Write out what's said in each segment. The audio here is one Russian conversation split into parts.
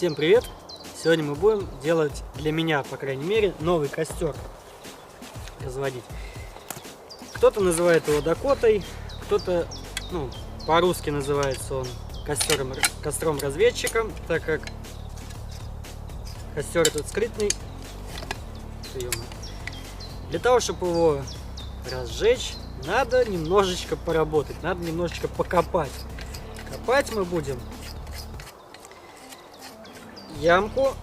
Всем привет! Сегодня мы будем делать, для меня, по крайней мере, новый костер разводить. Кто-то называет его Дакотой, кто-то, по-русски называется он костром-разведчиком, так как костер этот скрытный. Для того, чтобы его разжечь, надо немножечко поработать, надо немножечко покопать. Копать мы будем ямку.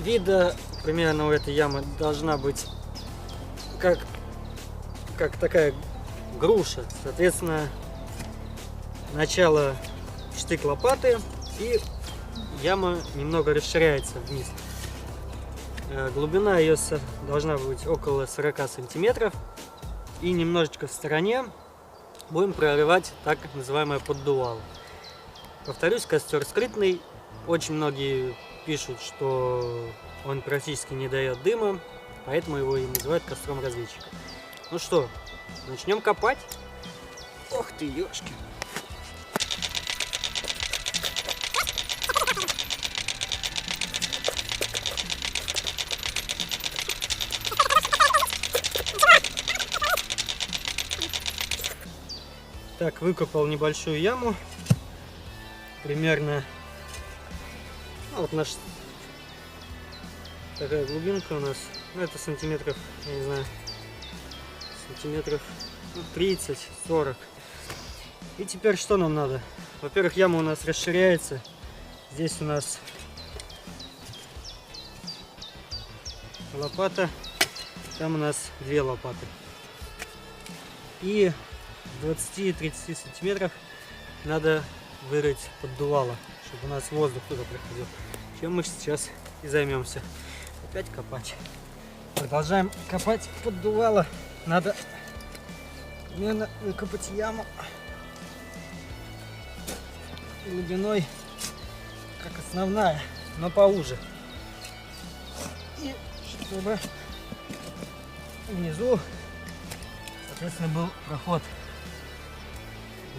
Вида примерно у этой ямы должна быть как такая груша. Соответственно, начало штык лопаты, и яма немного расширяется вниз. Глубина ее должна быть около 40 сантиметров. И немножечко в стороне будем прорывать так называемое поддувало. Повторюсь, костер скрытный. Очень многие пишут, что он практически не дает дыма, поэтому его и называют костром-разведчиком. Ну что, начнем копать? Ох ты, ёшки! Так, выкопал небольшую яму, примерно, вот наша такая глубинка у нас, это сантиметров, я не знаю, сантиметров 30-40. И теперь что нам надо? Во-первых, яма у нас расширяется, здесь у нас лопата, там у нас 2 лопаты. И 20-30 сантиметров надо вырыть поддувало, чтобы у нас воздух туда проходил. Чем мы сейчас и займемся. Опять копать. Продолжаем копать поддувало. Надо примерно выкопать яму глубиной как основная, но поуже. И чтобы внизу, соответственно, был проход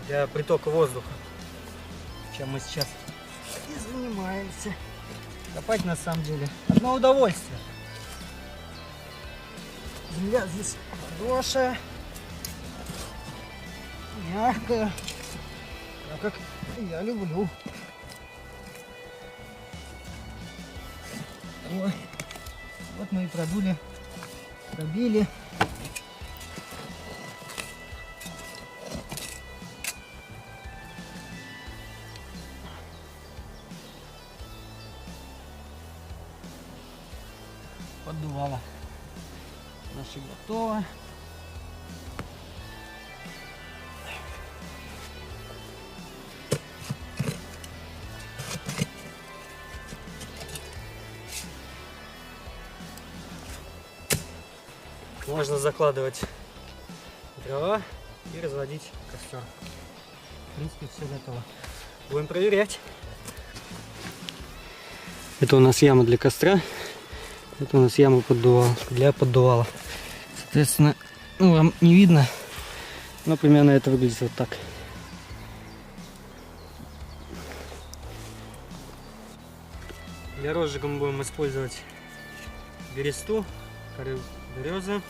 для притока воздуха, чем мы сейчас и занимаемся. Копать на самом деле одно удовольствие. Земля здесь хорошая, мягкая, так как я люблю. Ой, вот мы и пробили. Поддувало наше готово. Можно закладывать дрова и разводить костер. В принципе, все готово. Будем проверять. Это у нас яма для костра. Это у нас яма для поддувала. Соответственно, вам не видно, но примерно это выглядит вот так. Для розжига мы будем использовать бересту, кору березы.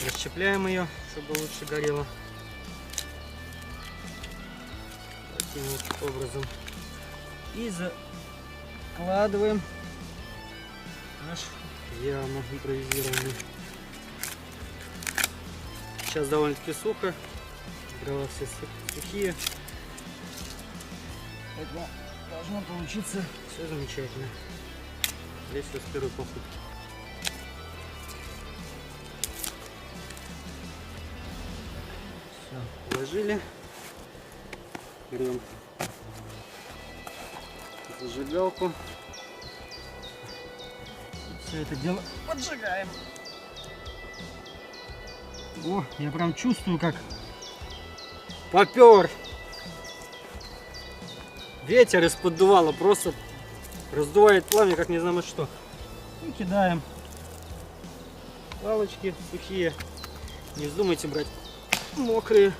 Расщепляем ее, чтобы лучше горело. Таким вот образом. И закладываем наш яму импровизированную. Сейчас довольно-таки сухо, дрова все сухие, поэтому должно получиться все замечательно. Здесь все с первой попытки. Все, вложили, берем зажигалку. Все это дело поджигаем. О, я прям чувствую, как попер. Ветер из поддувала просто раздувает пламя, как не знамо что. И кидаем палочки сухие. Не вздумайте брать мокрые.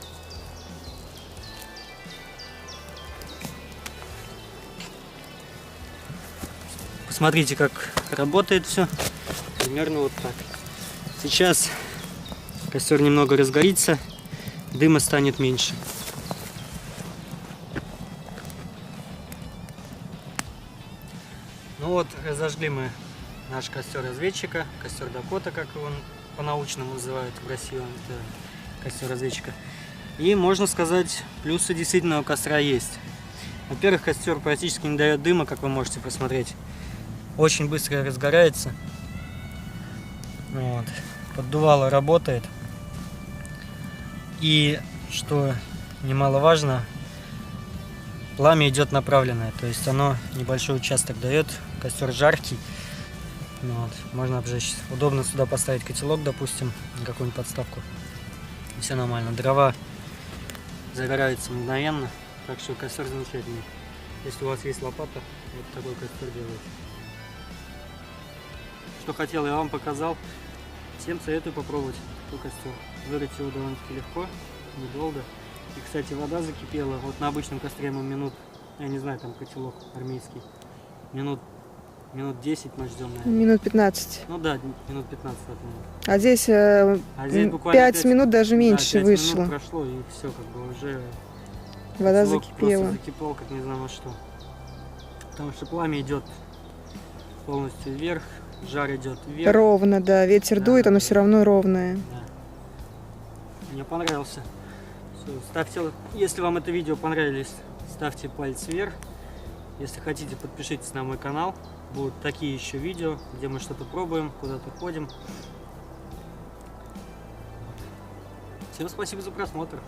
Посмотрите, как работает все. Примерно вот так. Сейчас костер немного разгорится, дыма станет меньше. Ну вот, разожгли мы наш костер разведчика, костер Дакота, как его по-научному называют в России, это костер разведчика. И можно сказать, плюсы действительно у костра есть. Во-первых, костер практически не дает дыма, как вы можете посмотреть. Очень быстро разгорается. Вот. Поддувало работает. И, что немаловажно, пламя идет направленное. То есть оно небольшой участок дает. Костер жаркий. Вот. Можно обжечь. Удобно сюда поставить котелок, допустим, какую-нибудь подставку. И все нормально. Дрова загораются мгновенно. Так что костер замечательный. Если у вас есть лопата, вот такой костер делаете. Что хотел, я вам показал. Всем советую попробовать такой костер. Вырыть его довольно-таки легко, недолго. И, кстати, вода закипела. Вот на обычном костре мы минут, я не знаю, там котелок армейский, минут 10 мы ждем, наверное. Минут 15. Ну да, минут 15 от минут. А здесь, буквально 5 минут, даже меньше, да, 5 вышло. минут прошло, и все, как бы уже Вода котелок закипела. просто закипал, как не знаю во что. Потому что пламя идет полностью вверх, жар идет вверх. Ровно, да. Ветер Да, дует, оно да. все равно ровное. Да. Мне понравился. Всё, ставьте, если вам это видео понравилось, ставьте палец вверх. Если хотите, подпишитесь на мой канал. Будут такие еще видео, где мы что-то пробуем, куда-то ходим. Всем спасибо за просмотр.